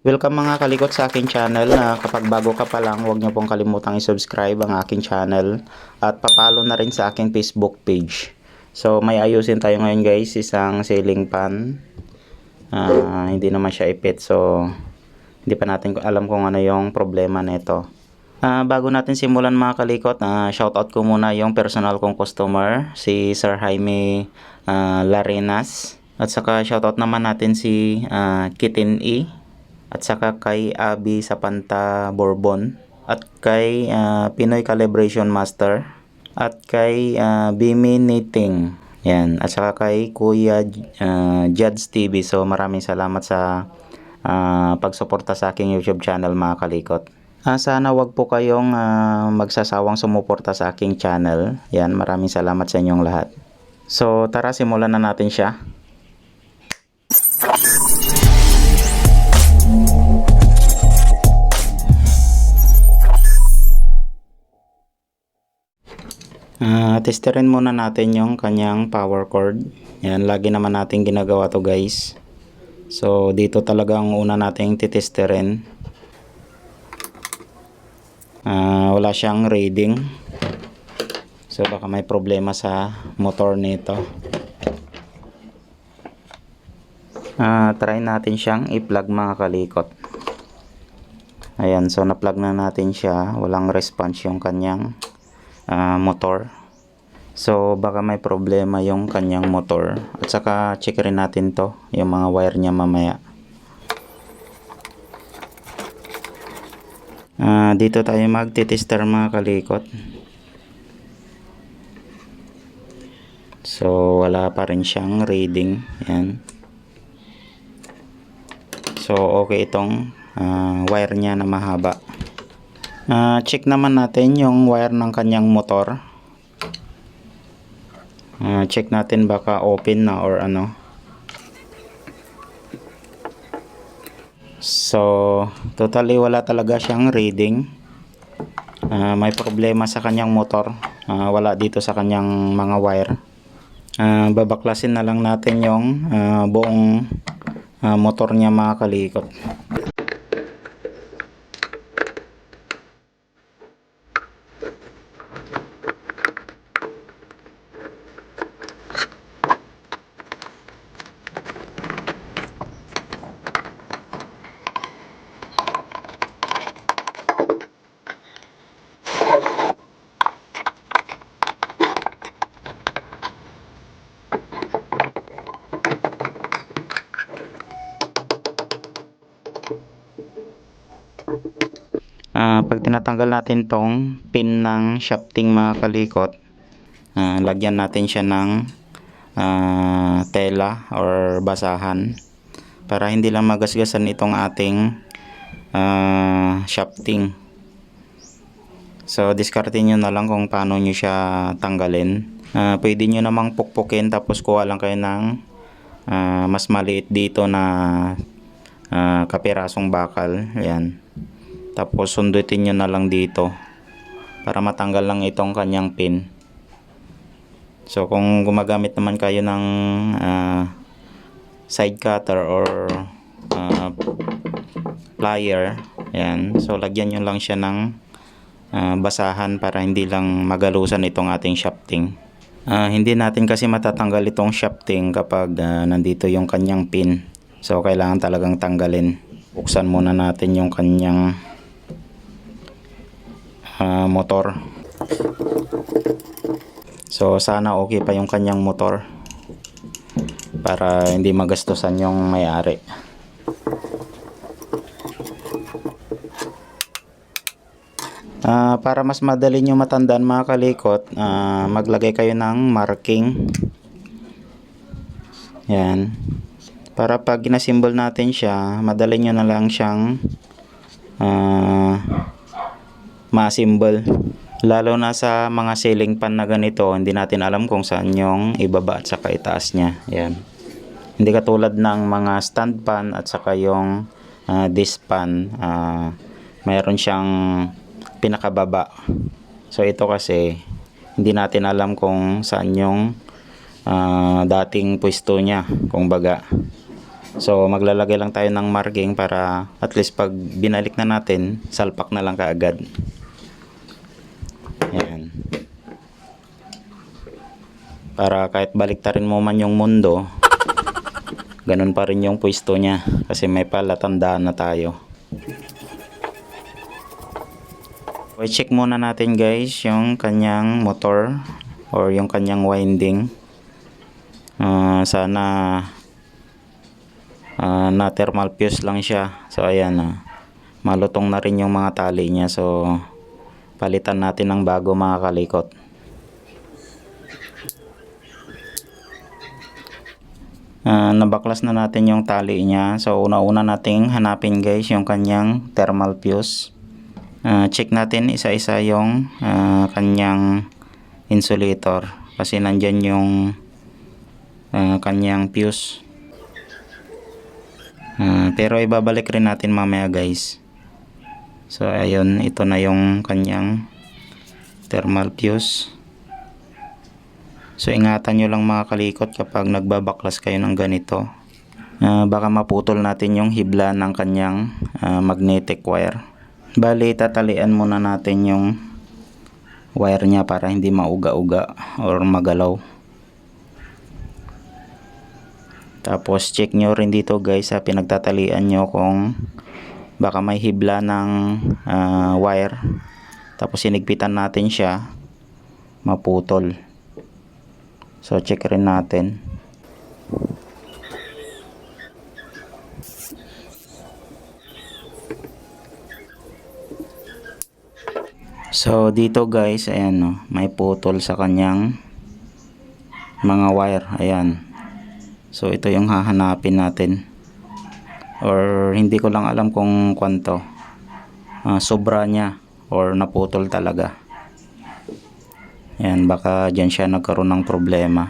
Welcome mga kalikot sa aking channel na kapag bago ka pa lang, huwag niyo pong kalimutang i-subscribe ang aking channel at papalo na rin sa aking Facebook page. So may ayusin tayo ngayon guys, isang ceiling fan. Hindi naman siya ipit, so hindi pa natin alam kung ano yung problema nito. Bago natin simulan mga kalikot, shoutout ko muna yung personal kong customer, si Sir Jaime Larenas. At saka shoutout naman natin si Kitin E. At saka kay Abby Sapanta Bourbon. At kay Pinoy Calibration Master. At kay Bimi Knitting. Yan. At saka kay Kuya Judge TV. So maraming salamat sa pagsuporta sa aking YouTube channel mga kalikot. Sana wag po kayong magsasawang sumuporta sa aking channel. Yan, maraming salamat sa inyong lahat. So tara, simulan na natin siya. Testerin muna natin yung kanyang power cord. Yan, lagi naman natin ginagawa to guys. So dito talaga ang una nating titesterin. Wala siyang reading, so baka may problema sa motor nito. Try natin siyang i-plug mga kalikot. Ayan, so na-plug na natin siya. Walang response yung kanyang motor, so baka may problema yung kanyang motor. At saka check rin natin to, yung mga wire niya mamaya. Dito tayo magtitester mga kalikot. So wala pa rin siyang reading. Yan. So okay itong wire niya na mahaba. Check naman natin yung wire ng kanyang motor. Check natin baka open na or ano. So totally wala talaga siyang reading. May problema sa kanyang motor. Wala dito sa kanyang mga wire. Babaklasin na lang natin yung buong motor niya mga kalikot. Pag tinatanggal natin tong pin ng shafting mga kalikot, lagyan natin siya ng tela or basahan para hindi lang magasgasan itong ating shafting. So diskarte nyo na lang kung paano nyo siya tanggalin. Pwede nyo namang pukpukin tapos kuha lang kayo ng mas maliit dito na kapirasong bakal. Ayan. Tapos sundutin nyo na lang dito para matanggal lang itong kanyang pin. So kung gumagamit naman kayo ng side cutter or plier, ayan, so lagyan nyo lang siya ng basahan para hindi lang magalusan itong ating shafting. Hindi natin kasi matatanggal itong shafting kapag nandito yung kanyang pin. So kailangan talagang tanggalin. Buksan muna natin yung kanyang motor. So sana okay pa yung kanyang motor para hindi magastusan yung may-ari. Para mas madali nyo matandaan mga kalikot, maglagay kayo ng marking. Yan. Para pag ginasimbol natin siya, madali nyo na lang siyang ma-symbol. Lalo na sa mga ceiling fan na ganito, hindi natin alam kung saan yung ibaba at saka itaas niya. Yan. Hindi katulad ng mga stand fan at saka yung disc fan, mayroon siyang pinakababa. So ito kasi hindi natin alam kung saan yung dating pwesto niya, kung baga. So maglalagay lang tayo ng marking para at least pag binalik na natin, salpak na lang kaagad. Ayan. Para kahit baliktarin mo man yung mundo, ganun pa rin yung pwesto niya kasi may palatandaan na tayo. I-check muna natin guys yung kanyang motor or yung kanyang winding. Sana na thermal fuse lang siya. So ayan, malutong na rin yung mga tali niya. So palitan natin ng bago mga kalikot. Nabaklas na natin yung tali niya. So una-una nating hanapin guys yung kanyang thermal fuse. Check natin isa-isa yung kanyang insulator kasi nandyan yung kanyang fuse. Pero ibabalik rin natin mamaya guys. So ayun, ito na yung kanyang thermal fuse. So ingatan nyo lang mga kalikot kapag nagbabaklas kayo ng ganito. Baka maputol natin yung hibla ng kanyang magnetic wire. Bali, tatalian muna natin yung wire niya para hindi mauga-uga or magalaw. Tapos check nyo rin dito guys sa pinagtatalian nyo kung baka may hibla ng wire. Tapos sinigpitan natin siya, maputol. So check rin natin. So dito guys, ayan no, may putol sa kanyang mga wire, ayan. So ito yung hahanapin natin. Or hindi ko lang alam kung kwanto. Sobra niya or naputol talaga. Ayan, baka dyan siya nagkaroon ng problema.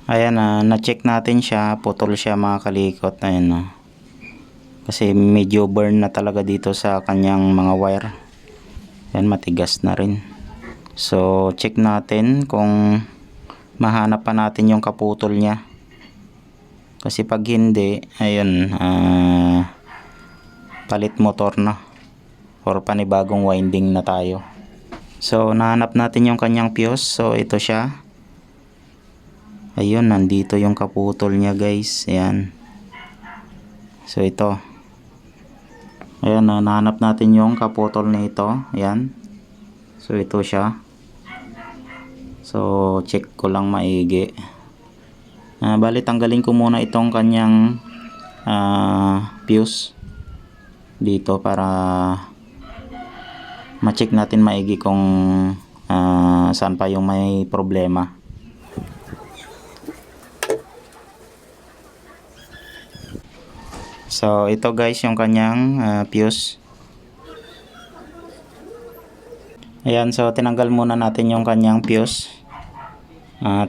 Ayan, na-check natin siya, putol siya mga kalikot, ayan no. Kasi medyo burn na talaga dito sa kanyang mga wire. Yan, matigas na rin. So check natin kung mahanap pa natin yung kaputol niya. Kasi pag hindi, ayun, palit motor na or panibagong winding na tayo. So nahanap natin yung kanyang fuse. So ito siya. Ayun, nandito yung kaputol niya guys. Ayan. So ito. Ayan, nahanap natin yung kaputol nito. Ayan. So ito siya. So check ko lang maigi. Bali tanggalin ko muna itong kanyang fuse dito para ma-check natin maigi kung saan pa yung may problema. So ito guys yung kanyang fuse. Ayan, so tinanggal muna natin yung kanyang fuse.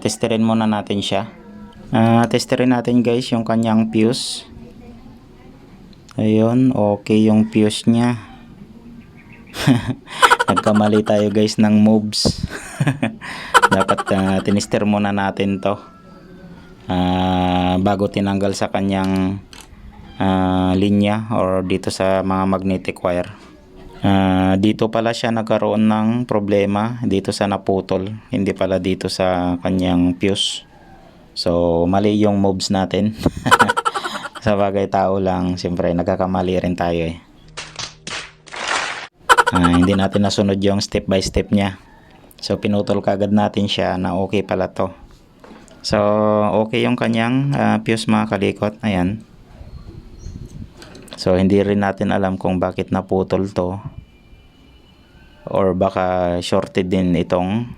Testerin muna natin siya. Testerin natin guys yung kanyang fuse. Ayun, okay yung fuse niya. Nagkamali tayo guys ng moves. Dapat tinester muna natin to bago tinanggal sa kanyang linya or dito sa mga magnetic wire. Dito pala siya nagkaroon ng problema, dito sa naputol, hindi pala dito sa kanyang fuse. So mali yung moves natin. Sa bagay tao lang, siyempre nagkakamali rin tayo eh. Hindi natin nasunod yung step by step niya. So pinutol kagad natin siya na okay pala to. So okay yung kanyang fuse mga kalikot. Ayan. So hindi rin natin alam kung bakit naputol to. Or baka shorted din itong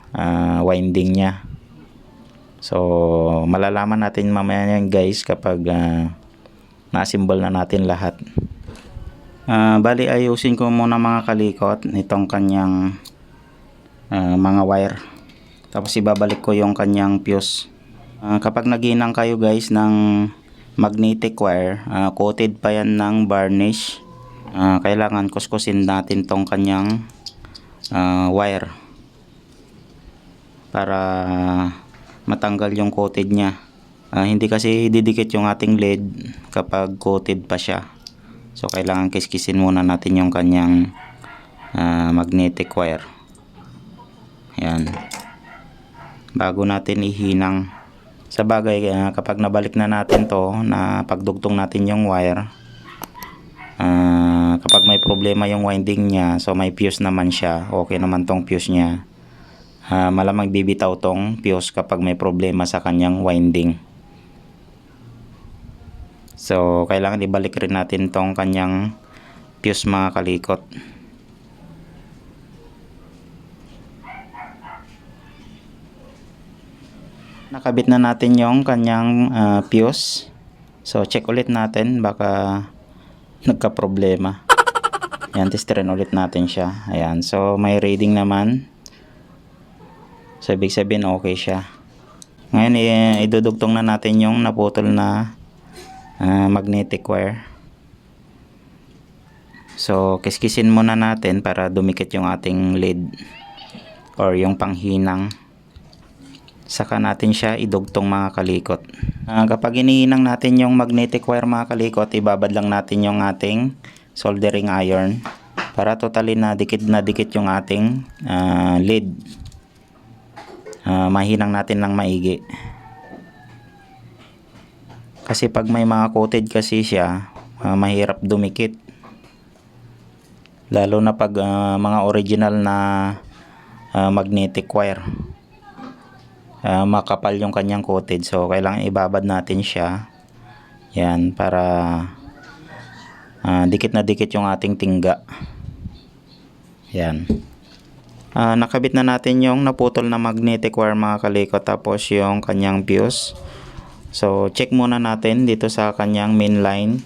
winding niya. So malalaman natin mamaya yan guys kapag na-assemble na natin lahat. Bali ayusin ko muna mga kalikot itong kanyang mga wire. Tapos ibabalik ko yung kanyang fuse. Kapag naginang kayo guys ng magnetic wire, coated pa yan ng varnish. Kailangan kuskusin natin tong kanyang wire para matanggal yung coated niya. Hindi kasi didikit yung ating lid kapag coated pa siya. So kailangan kiskisin muna natin yung kanyang magnetic wire. Yan. Bago natin ihinang. Sa bagay, kapag nabalik na natin to, na pagdugtong natin yung wire, kapag may problema yung winding niya, so may fuse naman siya, okay naman tong fuse niya, malamang bibitaw tong fuse kapag may problema sa kanyang winding. So kailangan ibalik rin natin tong kanyang fuse mga kalikot. Nakabit na natin yung kanyang fuse. So check ulit natin, baka nagka problema. Ayan, testerin ulit natin siya. Ayan, so may reading naman. So ibig sabihin okay siya. Ngayon idudugtong na natin yung naputol na magnetic wire. So kiskisin muna natin para dumikit yung ating lead or yung panghinang. Saka natin siya idugtong mga kalikot. Kapag inihinang natin yung magnetic wire mga kalikot, ibabad lang natin yung ating soldering iron para totally na dikit yung ating lead. Mahinang natin lang maigi. Kasi pag may mga coated kasi siya, mahirap dumikit. Lalo na pag mga original na magnetic wire. Makapal yung kanyang coated, so kailangan ibabad natin siya. Yan, para dikit na dikit yung ating tingga. Yan. Nakabit na natin yung naputol na magnetic wire mga kalikot, tapos yung kanyang fuse. So check muna natin dito sa kanyang main line.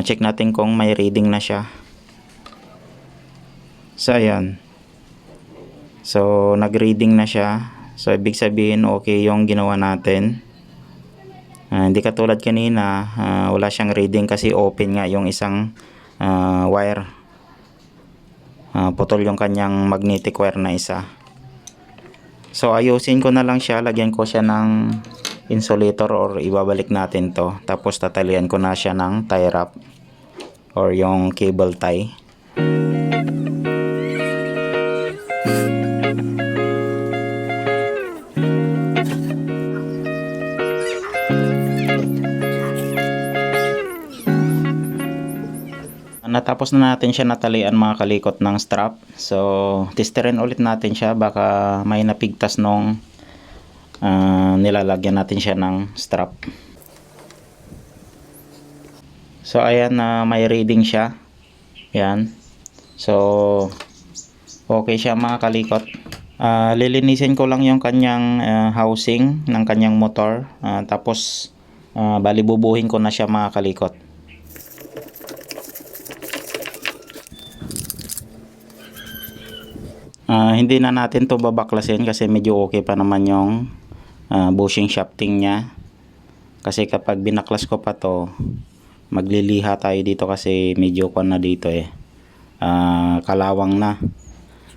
Check natin kung may reading na siya. So ayan. So nag-reading na siya. So ibig sabihin okay yung ginawa natin. Hindi katulad kanina, wala siyang reading kasi open nga yung isang wire. Putol yung kanyang magnetic wire na isa. So ayusin ko na lang siya, lagyan ko siya ng insulator or ibabalik natin to. Tapos tatalian ko na siya ng tie wrap or yung cable tie. Natapos na natin siya natalian mga kalikot ng strap. So testerin ulit natin siya, baka may napigtas nung nilalagyan natin siya ng strap. So ayan, may reading siya. Yan. So okay siya mga kalikot. Lilinisin ko lang yung kanyang housing ng kanyang motor. Tapos balibubuhin ko na siya mga kalikot. Hindi na natin to babaklasin kasi medyo okay pa naman yung bushing shafting niya. Kasi kapag binaklas ko pa to, magliliha tayo dito kasi medyo kon na dito kalawang na.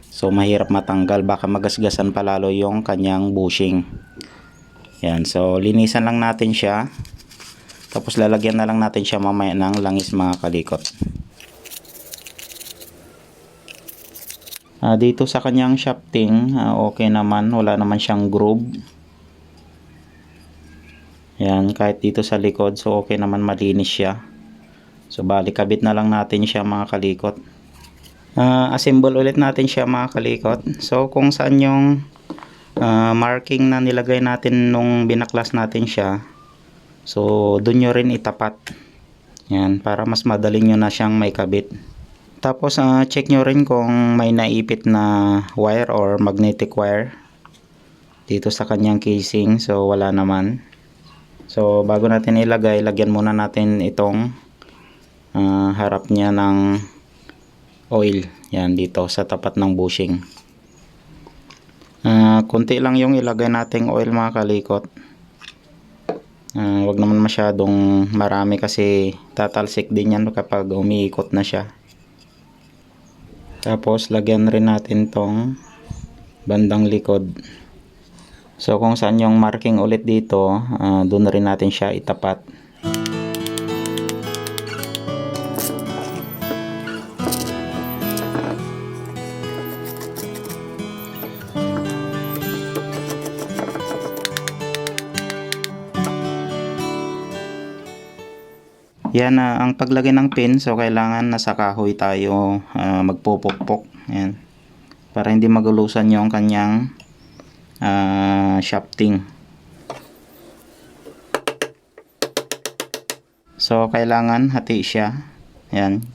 So mahirap matanggal, baka magasgasan pa lalo yung kanyang bushing. Yan, so linisan lang natin siya. Tapos lalagyan na lang natin siya mamaya ng langis mga kalikot. Dito sa kanyang shafting, okay naman, wala naman siyang groove. Yan, kahit dito sa likod, so okay naman, malinis siya. So bali kabit na lang natin siya mga kalikot. Assemble ulit natin siya mga kalikot. So kung saan yung marking na nilagay natin nung binaklas natin siya, so dun nyo rin itapat. Yan, para mas madaling nyo na siyang may kabit. Tapos check nyo rin kung may naipit na wire or magnetic wire dito sa kanyang casing. So wala naman. So bago natin ilagay, lagyan muna natin itong harap niya ng oil. Yan, dito sa tapat ng bushing. Kunti lang yung ilagay nating oil mga kalikot. Wag naman masyadong marami kasi tatalsik din yan kapag umiikot na siya. Tapos lagyan rin natin tong bandang likod. So kung saan yung marking ulit dito, doon na rin natin siya itapat. Yan, ang paglagay ng pin, so kailangan nasa kahoy tayo magpupukpok. Yan. Para hindi magulusan yung kanyang shafting. So kailangan hati siya. Yan.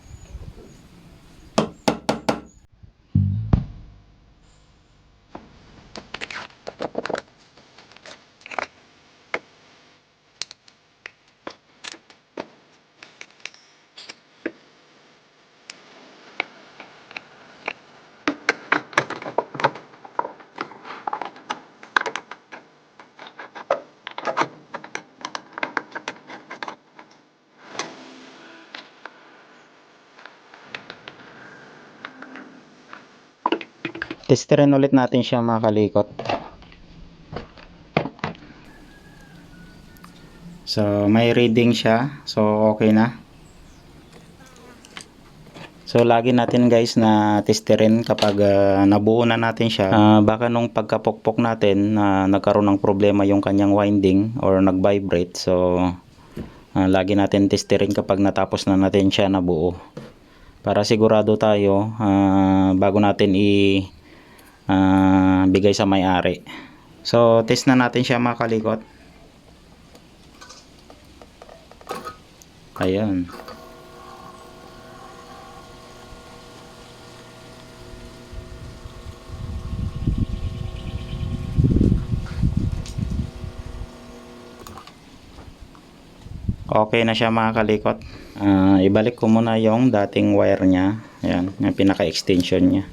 Testerin ulit natin siya mga kalikot. So may reading siya. So okay na. So lagi natin guys na testerin kapag nabuo na natin siya. Baka nung pagkapokpok natin nagkaroon ng problema yung kanyang winding or nag-vibrate. So lagi natin testerin kapag natapos na natin siya nabuo. Para sigurado tayo bago natin bigay sa may-ari. So test na natin siya mga kalikot. Ayan. Okay na siya mga kalikot. Ibalik ko muna yung dating wire niya. Ayan, yung pinaka-extension niya.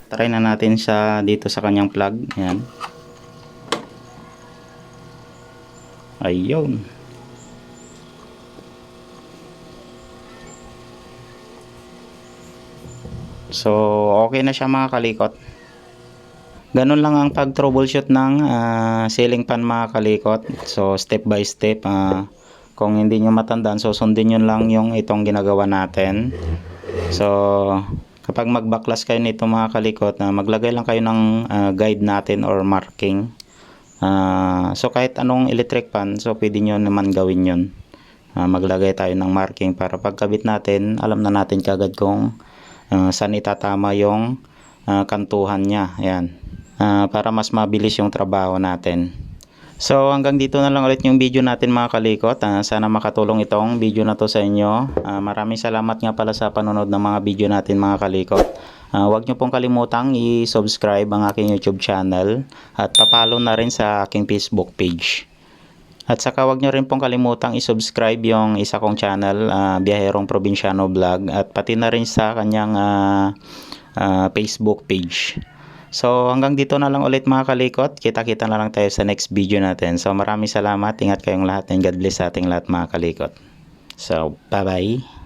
Try na natin sa dito sa kanyang plug. Ayan. Ayun. So okay na siya mga kalikot. Ganun lang ang pag troubleshoot ng ceiling fan mga kalikot. So step by step, kung hindi nyo matandaan, so sundin nyo lang yung itong ginagawa natin. So kapag magbaklas kayo nito mga kalikot, maglagay lang kayo ng guide natin or marking. So kahit anong electric fan, so pwede nyo naman gawin yun. Maglagay tayo ng marking para pagkabit natin, alam na natin kagad kung saan itatama yung kantuhan niya. Ayan. Para mas mabilis yung trabaho natin. So hanggang dito na lang ulit yung video natin mga kalikot. Sana makatulong itong video na to sa inyo. Maraming salamat nga pala sa panonood ng mga video natin mga kalikot. Huwag nyo pong kalimutang i-subscribe ang aking YouTube channel at papalo na rin sa aking Facebook page. At saka huwag nyo rin pong kalimutang i-subscribe yung isa kong channel, Biyaherong Probinsyano Vlog, at pati na rin sa kanyang Facebook page. So hanggang dito na lang ulit mga kalikot. Kita-kita na lang tayo sa next video natin. So maraming salamat. Ingat kayong lahat and God bless sa ating lahat mga kalikot. So bye bye.